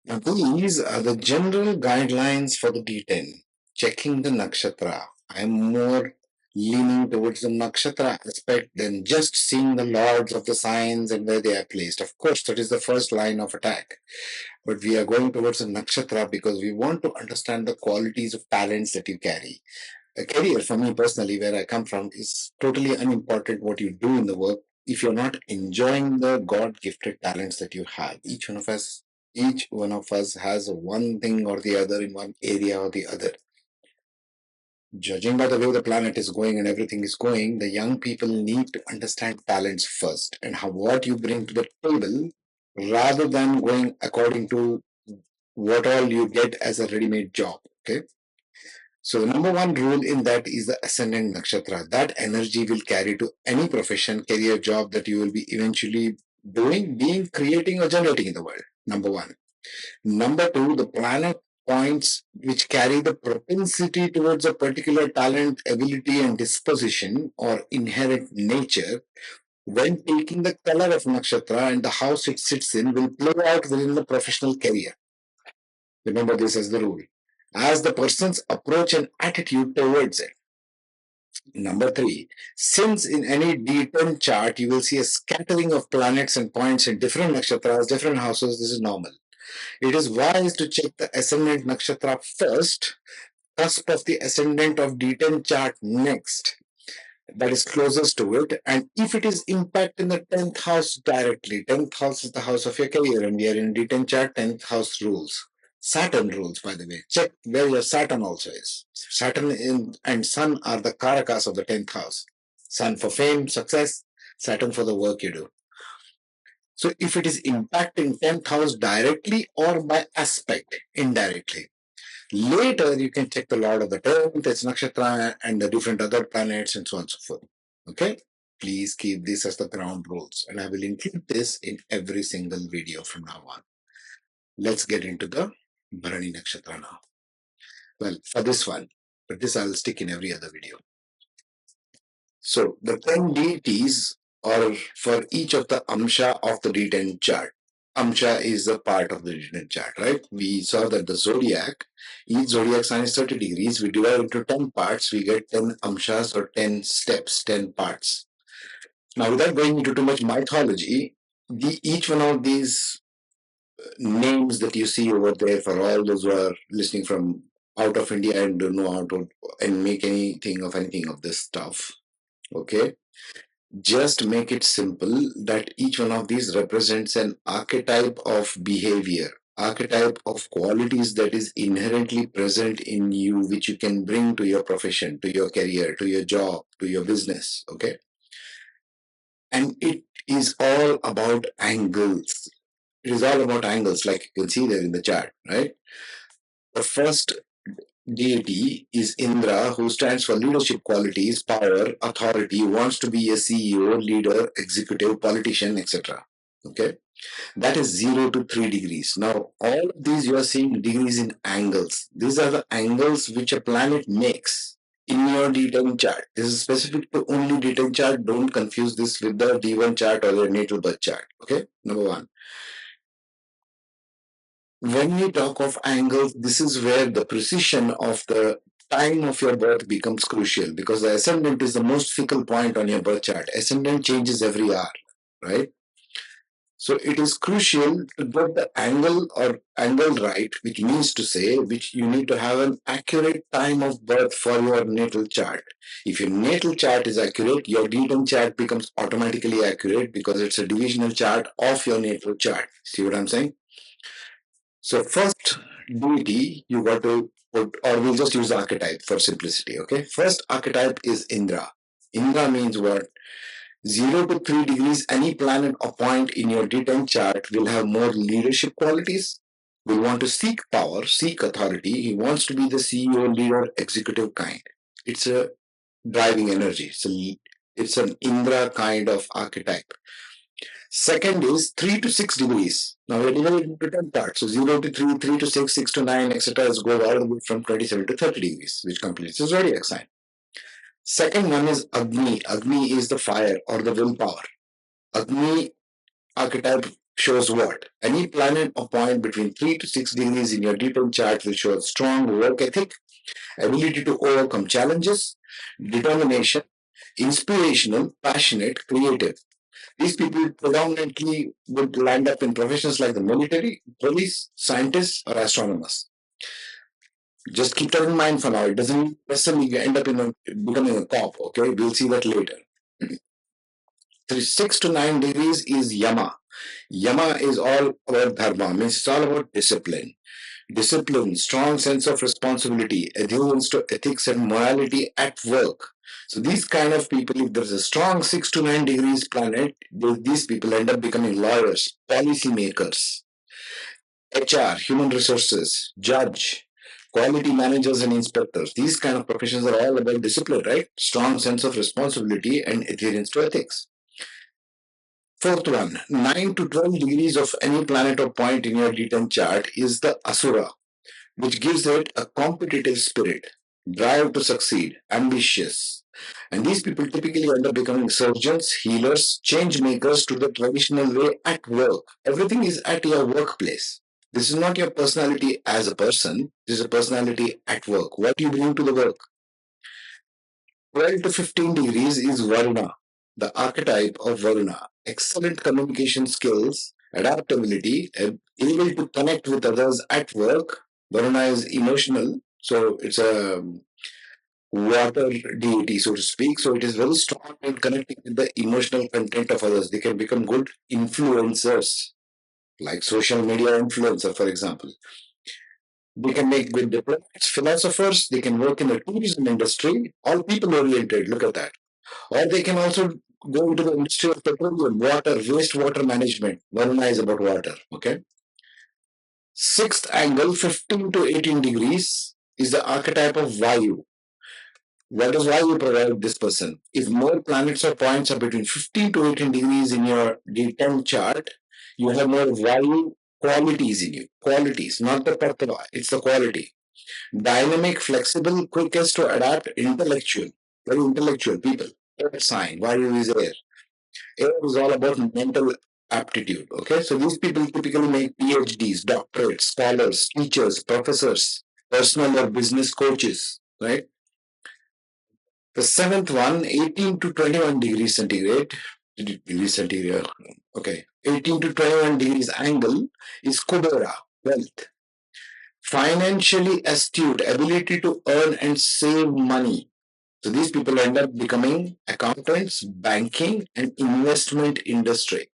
Now, these are the general guidelines for the D10. Checking the nakshatra. I'm more leaning towards the nakshatra aspect than just seeing the lords of the signs and where they are placed. Of course, that is the first line of attack. But we are going towards the nakshatra because we want to understand the qualities of talents that you carry. A career, for me personally, where I come from, is totally unimportant what you do in the work if you're not enjoying the God gifted talents that you have. Each one of us has one thing or the other in one area or the other. Judging by the way the planet is going and everything is going, the young people need to understand talents first and how what you bring to the table rather than going according to what all you get as a ready-made job. Okay. So the number one rule in that is the ascendant nakshatra. That energy will carry to any profession, career, job that you will be eventually doing, being, creating, or generating in the world. Number one. Number two, the planet points which carry the propensity towards a particular talent, ability, and disposition or inherent nature, when taking the color of nakshatra and the house it sits in, will play out within the professional career. Remember this as the rule. As the person's approach and attitude towards it. Number three, since in any D10 chart you will see a scattering of planets and points in different nakshatras, different houses, this is normal. It is wise to check the ascendant nakshatra first, cusp of the ascendant of D10 chart next, that is closest to it. And if it is impact in the 10th house directly, 10th house is the house of your career, and we are in D10 chart, 10th house rules. Saturn rules, by the way. Check where your Saturn also is. Saturn and Sun are the karakas of the 10th house. Sun for fame, success, Saturn for the work you do. So if it is impacting 10th house directly or by aspect, indirectly. Later, you can check the Lord of the 10th, its nakshatra, and the different other planets, and so on and so forth. Okay? Please keep this as the ground rules, and I will include this in every single video from now on. Let's get into the Bharani nakshatra now. Well, for this one, but this I'll stick in every other video. So, the 10 deities are for each of the amsha of the D10 chart. Amsha is a part of the D10 chart, right? We saw that the zodiac, each zodiac sign is 30 degrees. We divide into 10 parts. We get 10 amshas or 10 steps, 10 parts. Now, without going into too much mythology, each one of these names that you see over there for all those who are listening from out of India and don't know how to and make anything of this stuff, okay? Just make it simple that each one of these represents an archetype of behavior, archetype of qualities that is inherently present in you, which you can bring to your profession, to your career, to your job, to your business. Okay. And it is all about angles. It is all about angles, like you can see there in the chart, right? The first deity is Indra, who stands for leadership qualities, power, authority, wants to be a CEO, leader, executive, politician, etc. Okay, that is 0 to 3 degrees. Now, all of these you are seeing degrees in angles. These are the angles which a planet makes in your D10 chart. This is specific to only D10 chart. Don't confuse this with the D1 chart or your natal birth chart. Okay, number one. When we talk of angles, this is where the precision of the time of your birth becomes crucial, because the ascendant is the most fickle point on your birth chart. Ascendant changes every hour, right? So it is crucial to get the angle or angle right, which means to say, which you need to have an accurate time of birth for your natal chart. If your natal chart is accurate, your D10 chart becomes automatically accurate because it's a divisional chart of your natal chart. See what I'm saying? So first deity you got to put, or we'll just use archetype for simplicity, okay? First archetype is Indra. Indra means what? 0 to 3 degrees, any planet or point in your D10 chart will have more leadership qualities, will want to seek power, seek authority. He wants to be the CEO, leader, executive kind. It's a driving energy. It's an Indra kind of archetype. Second is 3 to 6 degrees. Now we're divided into 10 parts. So 0 to 3, 3 to 6, 6 to 9, etc. is go all the way from 27 to 30 degrees, which completes the zodiac sign. Second one is Agni. Agni is the fire or the willpower. Agni archetype shows what? Any planet or point between 3 to 6 degrees in your D10 chart will show a strong work ethic, ability to overcome challenges, determination, inspirational, passionate, creative. These people predominantly would land up in professions like the military, police, scientists, or astronomers. Just keep that in mind for now. It doesn't necessarily end up becoming a cop. Okay, we'll see that later. 6 to 9 degrees is Yama. Yama is all about dharma, means it's all about discipline. Discipline, strong sense of responsibility, adherence to ethics and morality at work. So these kind of people, if there's a strong 6 to 9 degrees planet, these people end up becoming lawyers, policy makers, HR, human resources, judge, quality managers and inspectors. These kind of professions are all about discipline, right? Strong sense of responsibility and adherence to ethics. Fourth one, 9 to 12 degrees of any planet or point in your D10 chart is the Asura, which gives it a competitive spirit, drive to succeed, ambitious. And these people typically end up becoming surgeons, healers, change makers to the traditional way at work. Everything is at your workplace. This is not your personality as a person, this is a personality at work. What you bring to the work. 12 to 15 degrees is Varuna, the archetype of Varuna. Excellent communication skills, adaptability, able to connect with others at work. Varuna is emotional, so it's a water deity, so to speak. So it is very strong in connecting with the emotional content of others. They can become good influencers, like social media influencer, for example. They can make good diplomats, philosophers. They can work in the tourism industry, all people oriented. Look at that. Or they can also go into the industry of petroleum, water, wastewater management. Varuna is about water. Okay. Sixth angle, 15 to 18 degrees, is the archetype of Vayu. What does Vayu provide this person? If more planets or points are between 15 to 18 degrees in your D10 chart, you have more Vayu qualities in you. Qualities, not the tattva, it's the quality. Dynamic, flexible, quickest to adapt, intellectual. Very intellectual people. Air sign, Vayu is air. Air is all about mental aptitude. Okay, so these people typically make PhDs, doctorates, scholars, teachers, professors, personal or business coaches, right? The seventh one, 18 to 21 degrees centigrade, okay, 18 to 21 degrees angle is Kubera, wealth. Financially astute, ability to earn and save money. So these people end up becoming accountants, banking, and investment industry.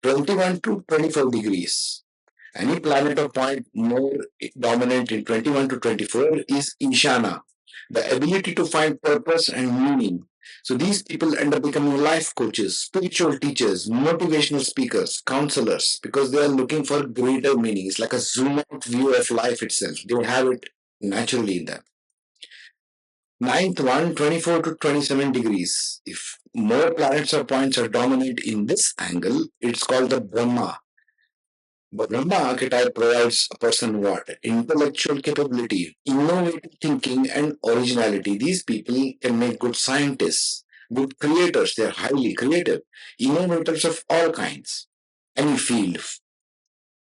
21 to 24 degrees. Any planet or point more dominant in 21 to 24 is Ishana, the ability to find purpose and meaning. So these people end up becoming life coaches, spiritual teachers, motivational speakers, counselors, because they are looking for greater meaning. It's like a zoom out view of life itself. They have it naturally in them. Ninth one, 24 to 27 degrees. If more planets or points are dominant in this angle, it's called the Brahma. But Brahma archetype provides a person what? Intellectual capability, innovative thinking, and originality. These people can make good scientists, good creators. They're highly creative, innovators of all kinds, any field.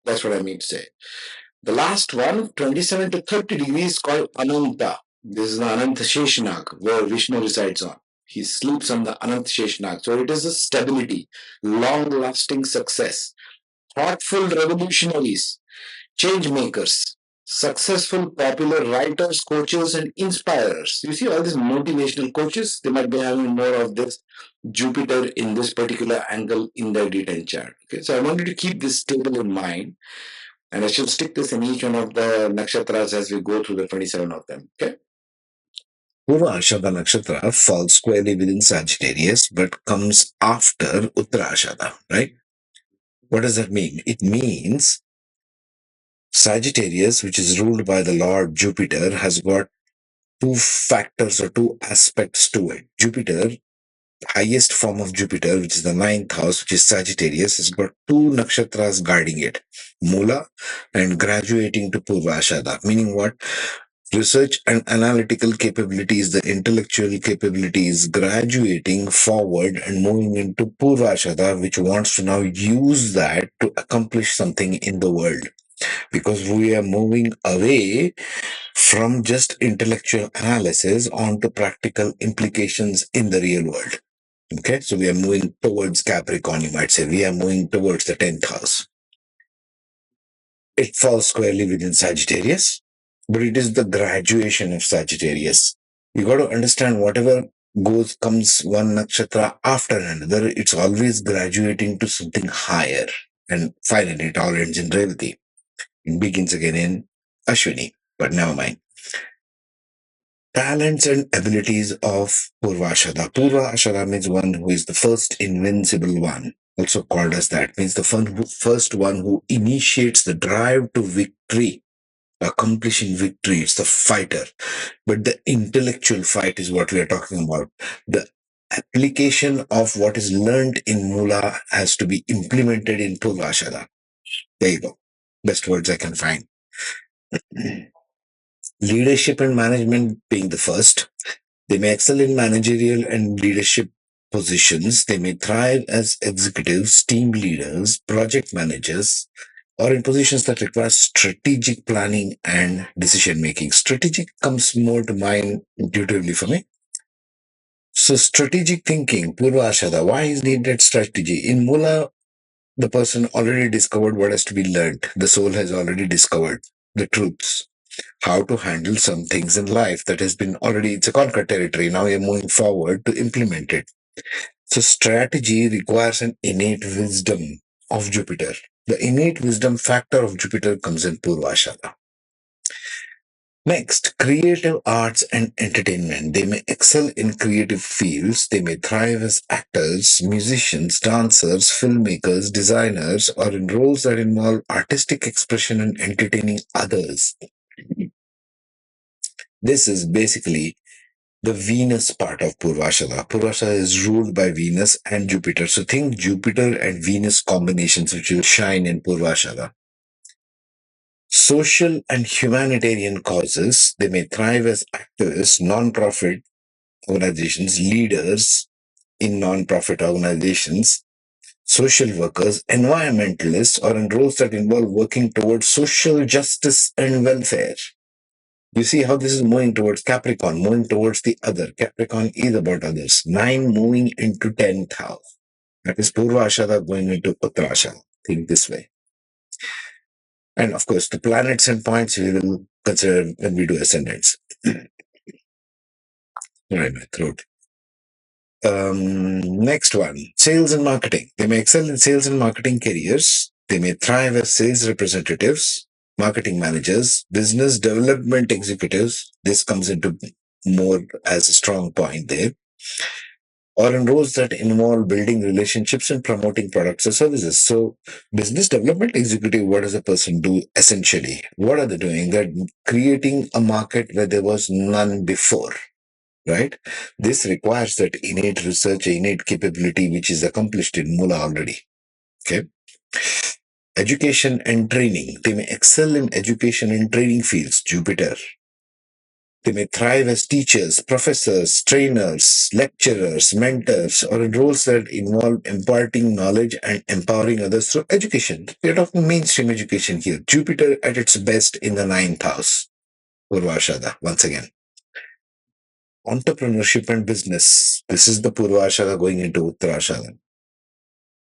That's what I mean to say. The last one, 27 to 30 degrees, called Ananta. This is the Ananta Sheshanag, where Vishnu resides on. He sleeps on the Ananta Sheshanag. So it is a stability, long lasting success, thoughtful revolutionaries, change makers, successful popular writers, coaches, and inspirers. You see all these motivational coaches, they might be having more of this Jupiter in this particular angle in their D10 chart. Okay, so I want you to keep this table in mind, and I shall stick this in each one of the nakshatras as we go through the 27 of them. Okay. Purva Ashadha Nakshatra falls squarely within Sagittarius but comes after Uttara Ashadha, right? What does that mean? It means Sagittarius, which is ruled by the Lord Jupiter, has got two factors or two aspects to it. Jupiter, the highest form of Jupiter, which is the ninth house, which is Sagittarius, has got two nakshatras guarding it, Moola and graduating to Purva Ashadha. Meaning what? Research and analytical capabilities, the intellectual capabilities, graduating forward and moving into Purva Ashadha, which wants to now use that to accomplish something in the world. Because we are moving away from just intellectual analysis onto practical implications in the real world. Okay, so we are moving towards Capricorn, you might say. We are moving towards the 10th house. It falls squarely within Sagittarius, but it is the graduation of Sagittarius. You got to understand whatever comes one nakshatra after another, it's always graduating to something higher. And finally, it all ends in Revati. It begins again in Ashwini, but never mind. Talents and abilities of Purva Ashadha. Purva Ashadha means one who is the first invincible one, also called as that, means the first one who initiates the drive to victory, accomplishing victory. It's the fighter. But the intellectual fight is what we are talking about. The application of what is learned in Moola has to be implemented in Purva Ashadha. There you go. Best words I can find. Leadership and management being the first. They may excel in managerial and leadership positions. They may thrive as executives, team leaders, project managers, or in positions that require strategic planning and decision making. Strategic comes more to mind intuitively for me. So, strategic thinking, Purva Ashada, why is needed strategy? In Moola, the person already discovered what has to be learned. The soul has already discovered the truths, how to handle some things in life that has been already, it's a conquered territory. Now you're moving forward to implement it. So strategy requires an innate wisdom of Jupiter. The innate wisdom factor of Jupiter comes in Purvashada. Next, creative arts and entertainment. They may excel in creative fields. They may thrive as actors, musicians, dancers, filmmakers, designers, or in roles that involve artistic expression and entertaining others. This is basically the Venus part of Purvashada. Purvashada is ruled by Venus and Jupiter. So think Jupiter and Venus combinations which will shine in Purvashada. Social and humanitarian causes. They may thrive as activists, non-profit organizations, leaders in non-profit organizations, social workers, environmentalists, or in roles that involve working towards social justice and welfare. You see how this is moving towards Capricorn, moving towards the other. Capricorn is about others. 9 moving into 10th house. That is Purva Ashada going into Uttarashada. Think this way. And of course, the planets and points we will consider when we do ascendants. Right, my throat. Next one, sales and marketing. They may excel in sales and marketing careers. They may thrive as sales representatives, marketing managers, business development executives. This comes into more as a strong point there. Or in roles that involve building relationships and promoting products or services. So, business development executive, what does a person do essentially? What are they doing? They're creating a market where there was none before, right? This requires that innate research, innate capability, which is accomplished in Moola already. Okay. Education and training. They may excel in education and training fields, Jupiter. They may thrive as teachers, professors, trainers, lecturers, mentors, or in roles that involve imparting knowledge and empowering others through education. We're talking mainstream education here. Jupiter at its best in the 9th house. Purvashada, once again. Entrepreneurship and business. This is the Purvashada going into Uttarashada.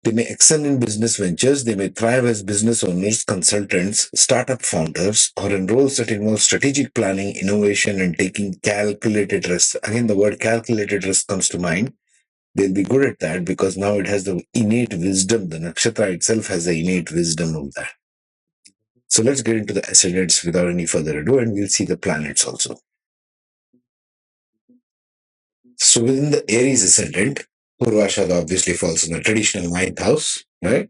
They may excel in business ventures. They may thrive as business owners, consultants, startup founders, or in roles that involve strategic planning, innovation, and taking calculated risks. Again, the word calculated risk comes to mind. They'll be good at that because now it has the innate wisdom. The nakshatra itself has the innate wisdom of that. So let's get into the ascendants without any further ado, and we'll see the planets also. So within the Aries ascendant, Purvashada obviously falls in the traditional 9th house, right?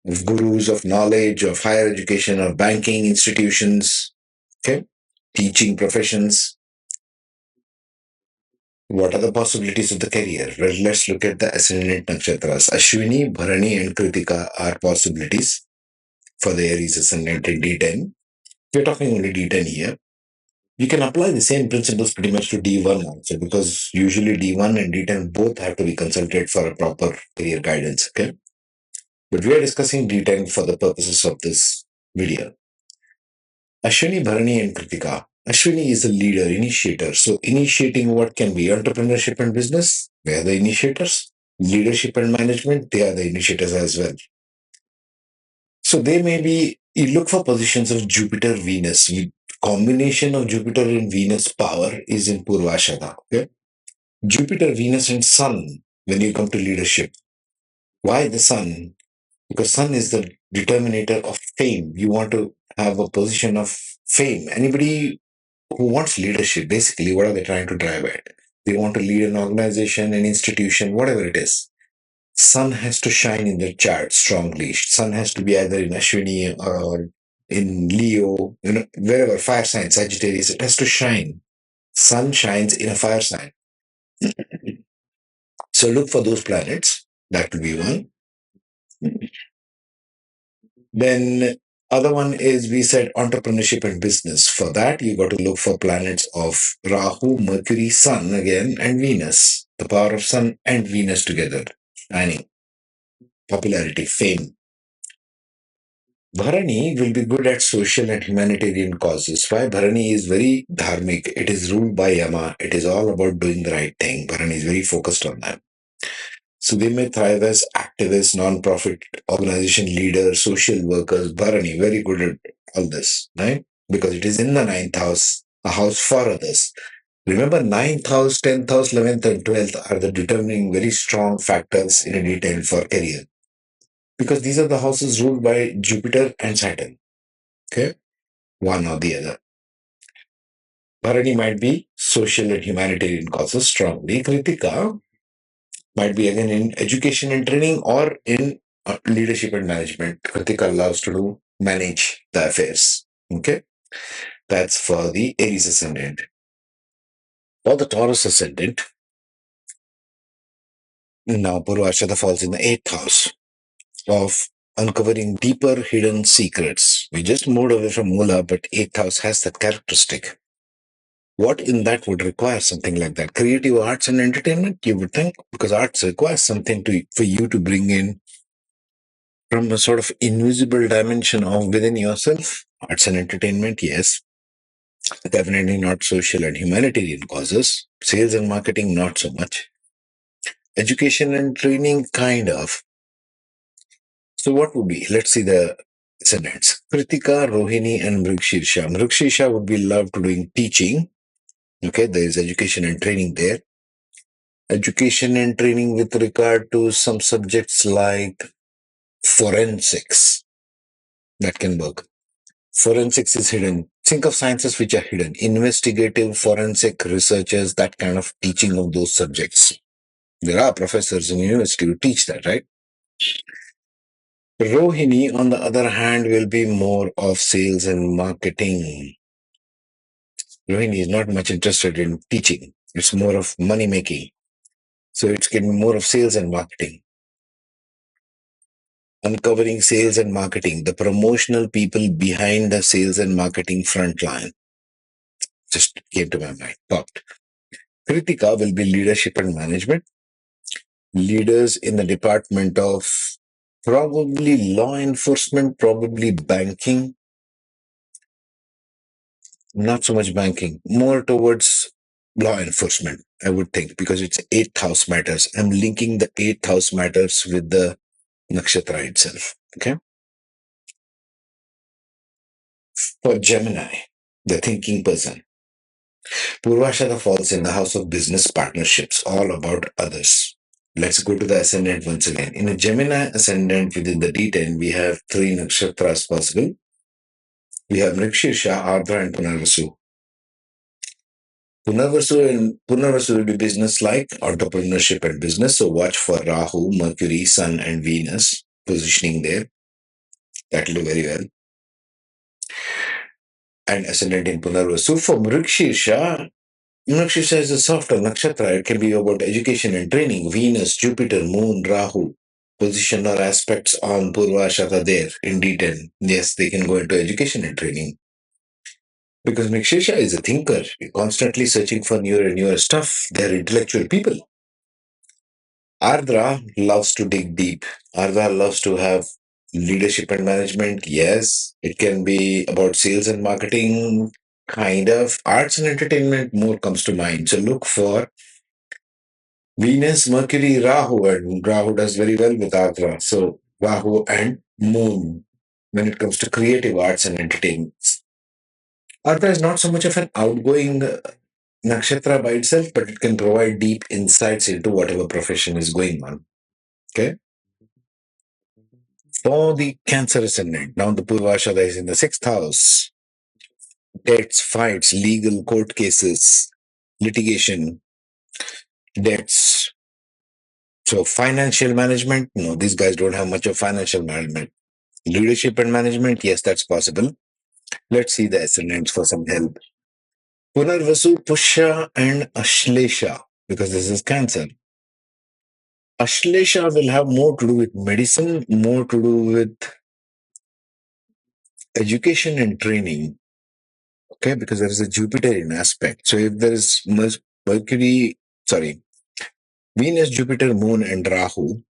Of gurus, of knowledge, of higher education, of banking institutions, okay, teaching professions. What are the possibilities of the career? Well, let's look at the ascendant nakshatras. Ashwini, Bharani, and Kritika are possibilities for the Aries ascendant in D10. We're talking only D10 here. You can apply the same principles pretty much to D1 also, because usually D1 and D10 both have to be consulted for a proper career guidance. Okay. But we are discussing D10 for the purposes of this video. Ashwini, Bharani, and Kritika. Ashwini is a leader, initiator. So, initiating what can be entrepreneurship and business, they are the initiators. Leadership and management, they are the initiators as well. So, they may be, you look for positions of Jupiter, Venus. Combination of Jupiter and Venus power is in Purva Ashadha. Okay? Jupiter, Venus, and Sun when you come to leadership. Why the Sun? Because Sun is the determinator of fame. You want to have a position of fame. Anybody who wants leadership, basically, what are they trying to drive at? They want to lead an organization, an institution, whatever it is. Sun has to shine in the chart strongly. Sun has to be either in Ashwini or in Leo, wherever, fire sign, Sagittarius, it has to shine. Sun shines in a fire sign. So look for those planets. That will be one. Then other one is we said entrepreneurship and business. For that, you got to look for planets of Rahu, Mercury, Sun again, and Venus. The power of Sun and Venus together. Shining. Popularity, fame. Bharani will be good at social and humanitarian causes. Why? Bharani is very dharmic. It is ruled by Yama. It is all about doing the right thing. Bharani is very focused on that. So they may thrive as activists, non-profit organization leaders, social workers. Bharani, very good at all this, right? Because it is in the ninth house, a house for others. Remember, ninth house, 10th house, 11th, and 12th are the determining very strong factors in a detail for career. Because these are the houses ruled by Jupiter and Saturn. Okay? One or the other. Bharani might be social and humanitarian causes strongly. Kritika might be again in education and training or in leadership and management. Kritika loves to do manage the affairs. Okay, that's for the Aries ascendant. For the Taurus ascendant, now Purva Ashadha falls in the eighth house of uncovering deeper hidden secrets. We just moved away from Moola, but eighth house has that characteristic. What in that would require something like that? Creative arts and entertainment, you would think, because arts requires something for you to bring in from a sort of invisible dimension of within yourself. Arts and entertainment, yes. Definitely not social and humanitarian causes. Sales and marketing, not so much. Education and training, kind of. So what would be? Let's see the ascendants. Kritika, Rohini, and Mrigshirsha. Mrigshirsha would be loved doing teaching. Okay, there is education and training there. Education and training with regard to some subjects like forensics. That can work. Forensics is hidden. Think of sciences which are hidden. Investigative forensic researchers, that kind of teaching of those subjects. There are professors in university who teach that, right? Rohini, on the other hand, will be more of sales and marketing. Rohini is not much interested in teaching. It's more of money making. So it's getting more of sales and marketing. Uncovering sales and marketing, the promotional people behind the sales and marketing front line. Just came to my mind, popped. Kritika will be leadership and management. Leaders in the department of probably law enforcement, probably banking, not so much banking, more towards law enforcement, I would think, because it's eighth house matters. I'm linking the eighth house matters with the nakshatra itself. Okay. For Gemini, the thinking person, Purvashada falls in the house of business partnerships, all about others. Let's go to the ascendant once again. In a Gemini ascendant within the D10, we have three nakshatras possible. We have Mrikshirsha, Ardra, and Punarvasu. Punarvasu will be business like entrepreneurship and business. So watch for Rahu, Mercury, Sun, and Venus positioning there. That will do very well. And ascendant in Punarvasu. For Mrikshirsha, Nakshisha is a softer nakshatra. It can be about education and training. Venus, Jupiter, Moon, Rahu. Position or aspects on Purva Ashadha there in D10. Yes, they can go into education and training. Because Nikshisha is a thinker, constantly searching for newer and newer stuff. They're intellectual people. Ardra loves to dig deep. Ardra loves to have leadership and management. Yes, it can be about sales and marketing, kind of. Arts and entertainment more comes to mind. So look for Venus, Mercury, Rahu, and Rahu does very well with Ardra. So Rahu and Moon when it comes to creative arts and entertainment. Ardra is not so much of an outgoing nakshatra by itself, but it can provide deep insights into whatever profession is going on. Okay. For the Cancer ascendant, now the Purva Ashadha is in the sixth house. Debts, fights, legal court cases, litigation, debts. So financial management, no, these guys don't have much of financial management. Leadership and management, yes, that's possible. Let's see the ascendants for some help. Punarvasu, Pusha, and Ashlesha, because this is Cancer. Ashlesha will have more to do with medicine, more to do with education and training. Okay, because there is a Jupiterian aspect. So if there is Mercury, sorry, Venus, Jupiter, Moon, and Rahu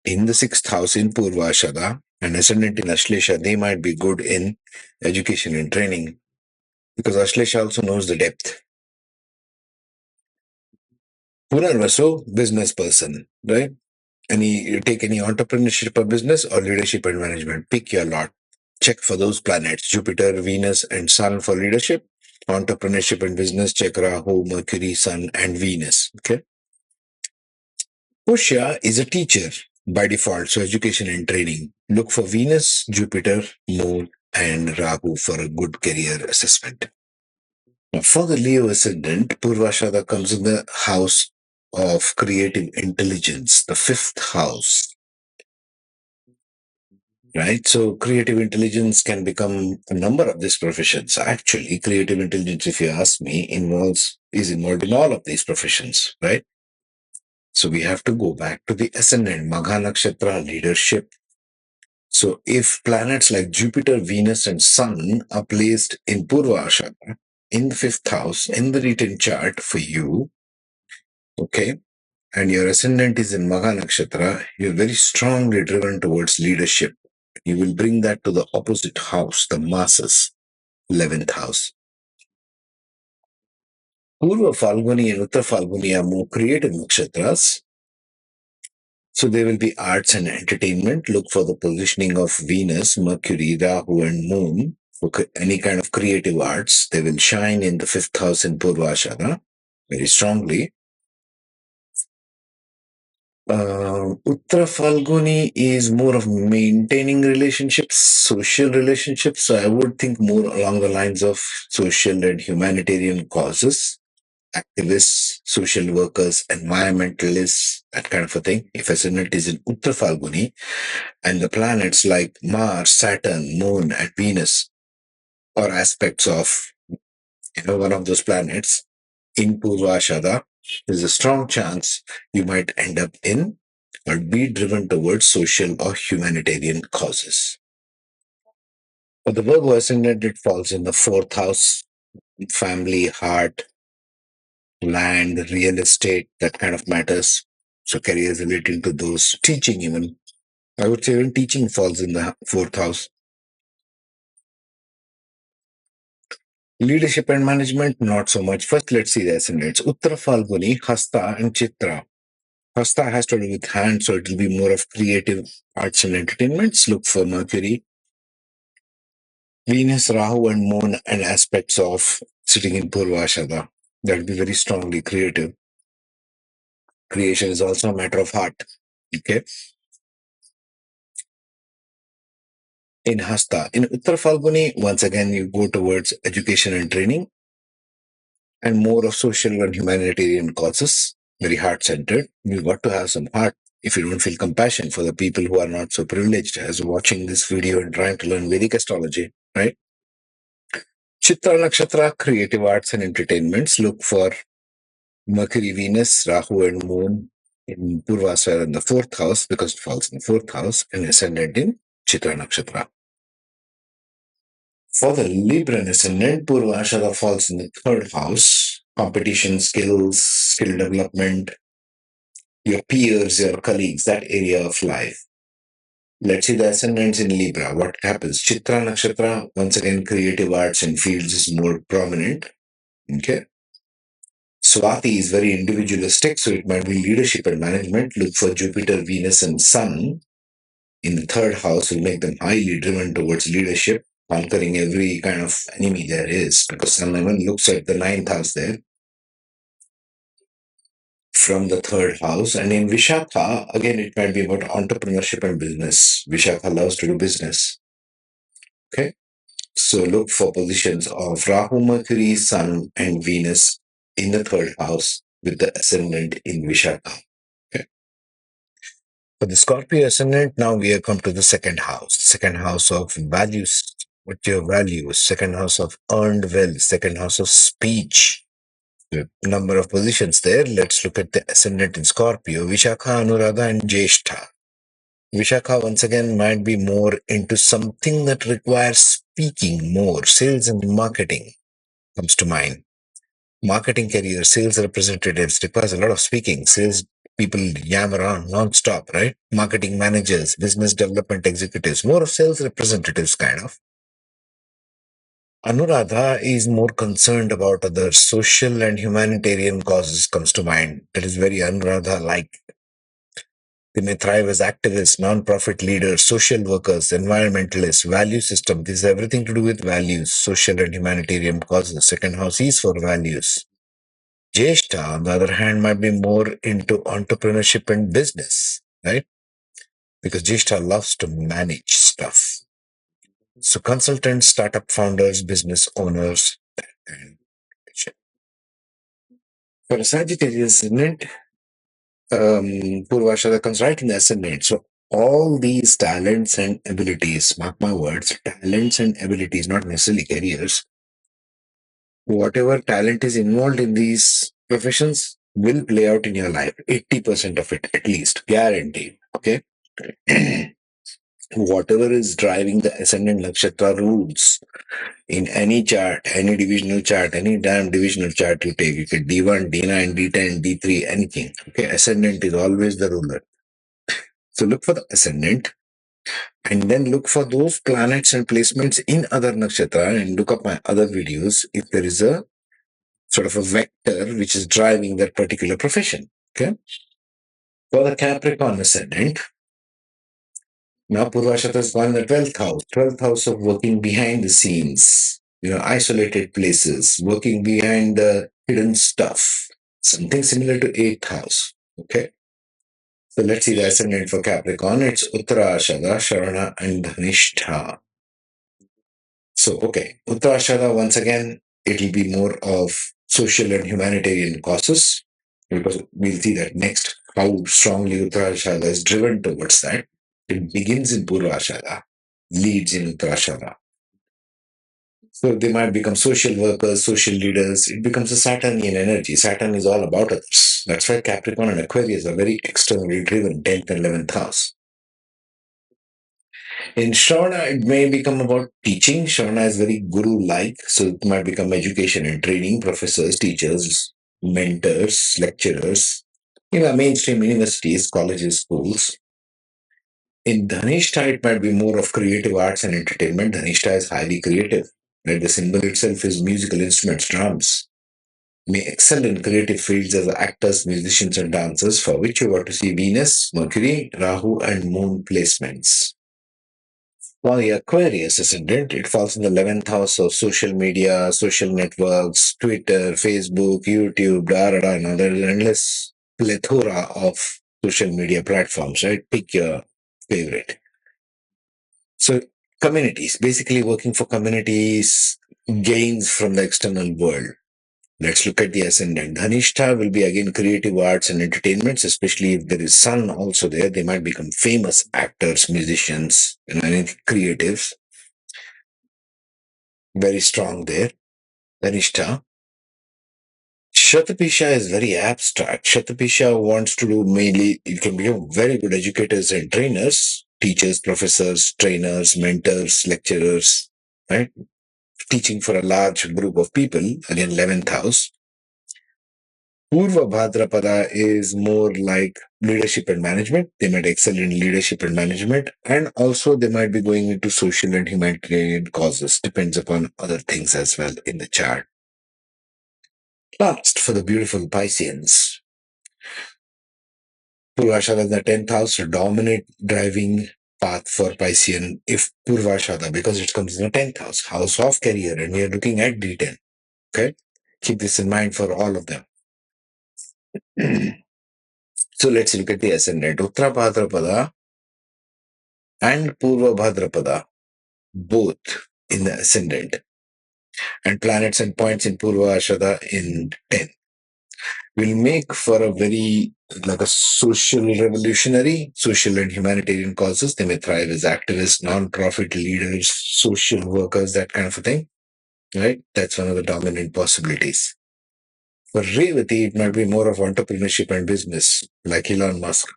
in the sixth house in Purva Ashadha and ascendant in Ashlesha, they might be good in education and training because Ashlesha also knows the depth. Punarvasu, business person, right? You take any entrepreneurship or business or leadership and management, pick your lot. Check for those planets, Jupiter, Venus, and Sun for leadership. Entrepreneurship and business, check Rahu, Mercury, Sun, and Venus. Okay. Pushya is a teacher by default, so education and training. Look for Venus, Jupiter, Moon, and Rahu for a good career assessment. Now, for the Leo ascendant, Purvashada comes in the house of creative intelligence, the fifth house. Right? So creative intelligence can become a number of these professions. Actually, creative intelligence, if you ask me, is involved in all of these professions, right? So we have to go back to the ascendant, Magha Nakshatra, leadership. So if planets like Jupiter, Venus, and Sun are placed in Purva Ashadha, in the fifth house, in the written chart for you, okay, and your ascendant is in Magha Nakshatra, you're very strongly driven towards leadership. You will bring that to the opposite house, the masses, 11th house. Purva Falguni and Uttar Falguni are more creative nakshatras. So there will be arts and entertainment. Look for the positioning of Venus, Mercury, Rahu, and Moon for any kind of creative arts. They will shine in the fifth house in Purva Ashadha very strongly. Uttara Falguni is more of maintaining relationships, social relationships. So I would think more along the lines of social and humanitarian causes, activists, social workers, environmentalists, that kind of a thing. If ascendant is in Uttara Falguni and the planets like Mars, Saturn, Moon, and Venus, or aspects of one of those planets in Purva Ashadha, there's a strong chance you might end up in or be driven towards social or humanitarian causes. For the Virgo ascendant, it falls in the fourth house, family, heart, land, real estate, that kind of matters. So careers relating to those, teaching even. I would say even teaching falls in the fourth house. Leadership and management, not so much. First, let's see the ascendants. Uttara Falguni, Hasta, and Chitra. Hasta has to do with hands, so it will be more of creative arts and entertainments. Look for Mercury, Venus, Rahu, and Moon, and aspects of sitting in Purva Ashadha. That will be very strongly creative. Creation is also a matter of heart. Okay. In Hasta, in Uttar Falguni, once again, you go towards education and training and more of social and humanitarian causes, very heart centered. You got to have some heart if you don't feel compassion for the people who are not so privileged as watching this video and trying to learn Vedic astrology, right? Chitra Nakshatra, creative arts and entertainments. Look for Mercury, Venus, Rahu, and Moon in Purvasara in the fourth house because it falls in the fourth house and ascendant in Chitra Nakshatra. For the Libran ascendant, Purva Ashadha falls in the third house. Competition, skills, skill development, your peers, your colleagues, that area of life. Let's see the ascendants in Libra. What happens? Chitra Nakshatra, once again, creative arts and fields is more prominent. Okay. Swati is very individualistic, so it might be leadership and management. Look for Jupiter, Venus, and Sun in the third house will make them highly driven towards leadership, conquering every kind of enemy there is, because Sun even looks at the ninth house there from the third house. And in Vishakha, again, it might be about entrepreneurship and business. Vishakha loves to do business. Okay. So look for positions of Rahu, Mercury, Sun, and Venus in the third house with the ascendant in Vishakha. Okay. For the Scorpio ascendant, now we have come to the second house. Second house of values. What your values? Second house of earned wealth. Second house of speech. The number of positions there. Let's look at the ascendant in Scorpio. Vishakha, Anuradha, and Jyeshtha. Vishakha once again might be more into something that requires speaking more. Sales and marketing comes to mind. Marketing career, sales representatives requires a lot of speaking. Sales people yam around non-stop, right? Marketing managers, business development executives, more of sales representatives kind of. Anuradha is more concerned about other social and humanitarian causes comes to mind. That is very Anuradha-like. They may thrive as activists, non-profit leaders, social workers, environmentalists, value system. This is everything to do with values, social and humanitarian causes. Second house is for values. Jyeshtha, on the other hand, might be more into entrepreneurship and business, right? Because Jyeshtha loves to manage stuff. So consultants, startup founders, business owners, and for a Sagittarius ascendant, Purva Ashadha comes right in the ascendant. So all these talents and abilities, mark my words, talents and abilities, not necessarily careers, whatever talent is involved in these professions will play out in your life. 80% of it, at least, guaranteed. Okay. Whatever is driving the ascendant nakshatra rules in any chart, any divisional chart, any damn divisional chart you take, you get D1, D9, D10, D3, anything. Okay, ascendant is always the ruler. So look for the ascendant and then look for those planets and placements in other nakshatra and look up my other videos if there is a sort of a vector which is driving that particular profession. Okay. For the Capricorn ascendant, now Purvashata has gone in the 12th house, 12th house of working behind the scenes, isolated places, working behind the hidden stuff, something similar to 8th house. Okay. So let's see the ascendant for Capricorn. It's Uttara Ashadha, Sharana, and Dhanishta. So, okay, Uttara Ashadha, once again, it'll be more of social and humanitarian causes because we'll see that next how strongly Uttara Ashadha is driven towards that. It begins in Purva Ashadha, leads in Uttara Ashadha. So they might become social workers, social leaders. It becomes a Saturnian energy. Saturn is all about others. That's why Capricorn and Aquarius are very externally driven, 10th and 11th house. In Shravana, it may become about teaching. Shravana is very guru-like, so it might become education and training, professors, teachers, mentors, lecturers, mainstream universities, colleges, schools. In Dhanishta, it might be more of creative arts and entertainment. Dhanishta is highly creative. Right? The symbol itself is musical instruments, drums. May excel in creative fields as actors, musicians, and dancers, for which you want to see Venus, Mercury, Rahu, and Moon placements. While the Aquarius ascendant, it falls in the 11th house of social media, social networks, Twitter, Facebook, YouTube, there's an endless plethora of social media platforms, right? Pick your favorite. So communities, basically working for communities, gains from the external world. Let's look at the ascendant. Dhanishta will be again creative arts and entertainments, especially if there is sun also there. They might become famous actors, musicians, and creatives. Very strong there. Dhanishta. Shatapisha is very abstract. Shatapisha wants to do mainly, it can become very good educators and trainers, teachers, professors, trainers, mentors, lecturers, right? teaching for a large group of people, again, 11th house. Purva Bhadrapada is more like leadership and management. They might excel in leadership and management, and also they might be going into social and humanitarian causes. Depends upon other things as well in the chart. Last, for the beautiful Pisceans, Purva Ashadha in the 10th house, dominant driving path for Piscean if Purva Ashadha, because it comes in the 10th house, house of career, and we are looking at D10. Okay? Keep this in mind for all of them. So let's look at the ascendant. Uttara Bhadrapada and Purva Bhadrapada, both in the ascendant, and planets and points in Purva Ashadha in 10, will make for a very like a social revolutionary, social and humanitarian causes. They may thrive as activists, non-profit leaders, social workers, that kind of a thing. Right? That's one of the dominant possibilities. For Revati, it might be more of entrepreneurship and business, like Elon Musk.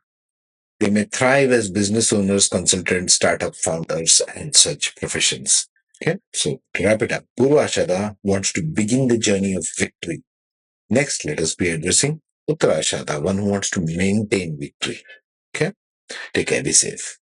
They may thrive as business owners, consultants, startup founders, and such professions. Okay, so to wrap it up, Purva Ashadha wants to begin the journey of victory. Next, let us be addressing Uttara Ashadha, one who wants to maintain victory. Okay, take care, be safe.